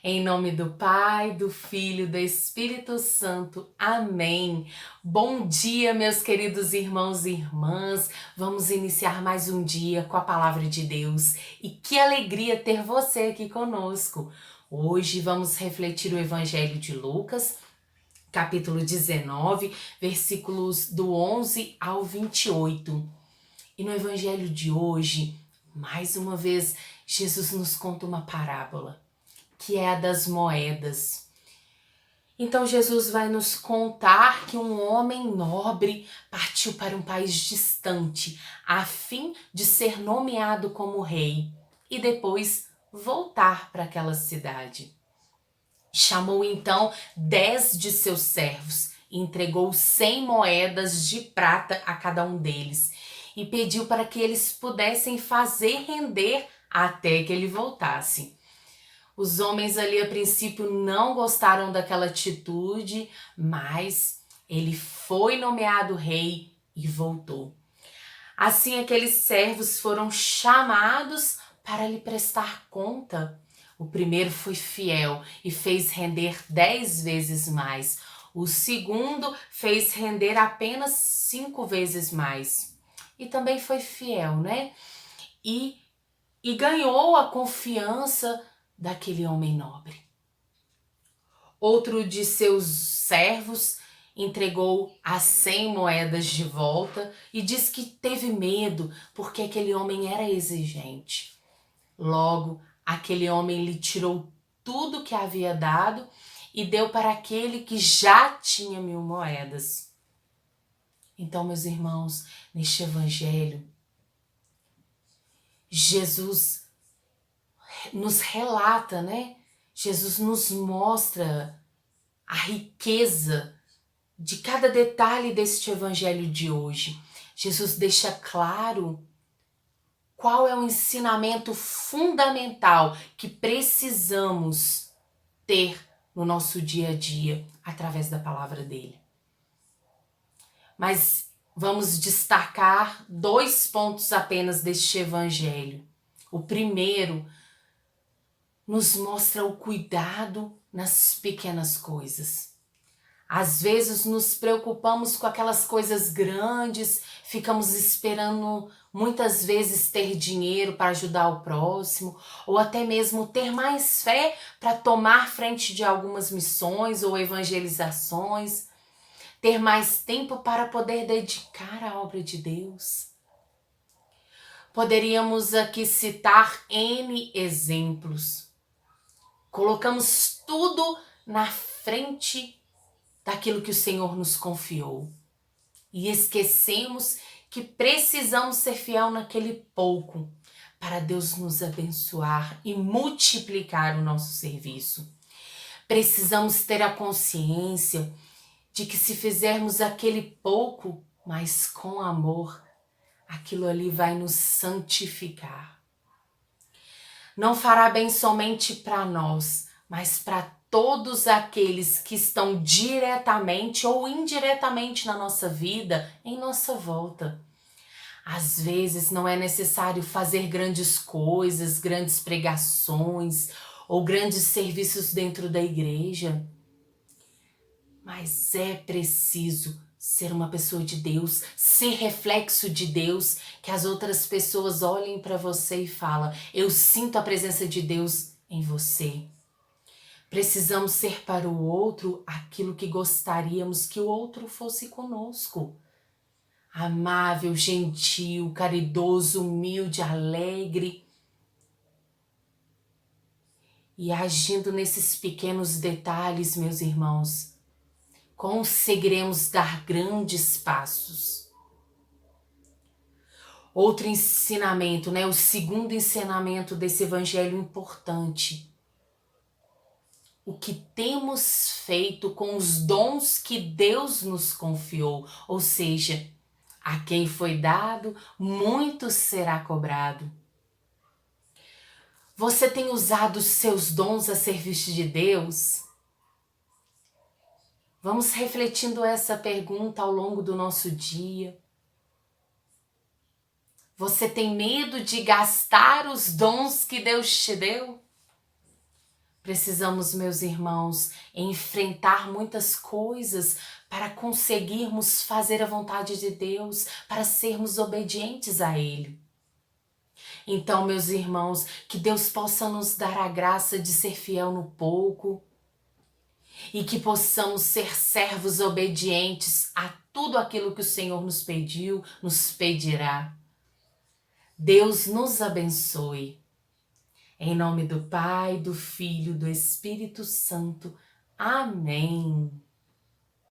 Em nome do Pai, do Filho, do Espírito Santo. Amém. Bom dia, meus queridos irmãos e irmãs. Vamos iniciar mais um dia com a palavra de Deus. E que alegria ter você aqui conosco. Hoje vamos refletir o Evangelho de Lucas, capítulo 19, versículos do 11 ao 28. E no Evangelho de hoje, mais uma vez, Jesus nos conta uma parábola, que é a das moedas. Então Jesus vai nos contar que um homem nobre partiu para um país distante, a fim de ser nomeado como rei e depois voltar para aquela cidade. Chamou então 10 de seus servos e entregou 100 moedas de prata a cada um deles e pediu para que eles pudessem fazer render até que ele voltasse. Os homens ali a princípio não gostaram daquela atitude, mas ele foi nomeado rei e voltou. Assim aqueles servos foram chamados para lhe prestar conta. O primeiro foi fiel e fez render 10 vezes mais. O segundo fez render apenas 5 vezes mais. E também foi fiel, né? E ganhou a confiança daquele homem nobre. Outro de seus servos entregou as 100 moedas de volta e diz que teve medo porque aquele homem era exigente. Logo, aquele homem lhe tirou tudo que havia dado e deu para aquele que já tinha 1000 moedas. Então, meus irmãos, neste evangelho, Jesus nos relata, né? Jesus nos mostra a riqueza de cada detalhe deste evangelho de hoje. Jesus deixa claro qual é o ensinamento fundamental que precisamos ter no nosso dia a dia através da palavra dele. Mas vamos destacar 2 pontos apenas deste evangelho. O primeiro nos mostra o cuidado nas pequenas coisas. Às vezes nos preocupamos com aquelas coisas grandes, ficamos esperando muitas vezes ter dinheiro para ajudar o próximo, ou até mesmo ter mais fé para tomar frente de algumas missões ou evangelizações, ter mais tempo para poder dedicar à obra de Deus. Poderíamos aqui citar N exemplos. Colocamos tudo na frente daquilo que o Senhor nos confiou. E esquecemos que precisamos ser fiel naquele pouco para Deus nos abençoar e multiplicar o nosso serviço. Precisamos ter a consciência de que se fizermos aquele pouco, mas com amor, aquilo ali vai nos santificar. Não fará bem somente para nós, mas para todos aqueles que estão diretamente ou indiretamente na nossa vida, em nossa volta. Às vezes não é necessário fazer grandes coisas, grandes pregações ou grandes serviços dentro da igreja, mas é preciso ser uma pessoa de Deus, ser reflexo de Deus, que as outras pessoas olhem para você e falem: eu sinto a presença de Deus em você. Precisamos ser para o outro aquilo que gostaríamos que o outro fosse conosco. Amável, gentil, caridoso, humilde, alegre. E agindo nesses pequenos detalhes, meus irmãos, conseguiremos dar grandes passos. Outro ensinamento, né? O segundo ensinamento desse evangelho importante. O que temos feito com os dons que Deus nos confiou, ou seja, a quem foi dado, muito será cobrado. Você tem usado os seus dons a serviço de Deus? Vamos refletindo essa pergunta ao longo do nosso dia. Você tem medo de gastar os dons que Deus te deu? Precisamos, meus irmãos, enfrentar muitas coisas para conseguirmos fazer a vontade de Deus, para sermos obedientes a Ele. Então, meus irmãos, que Deus possa nos dar a graça de ser fiel no pouco e que possamos ser servos obedientes a tudo aquilo que o Senhor nos pediu, nos pedirá. Deus nos abençoe. Em nome do Pai, do Filho, do Espírito Santo. Amém.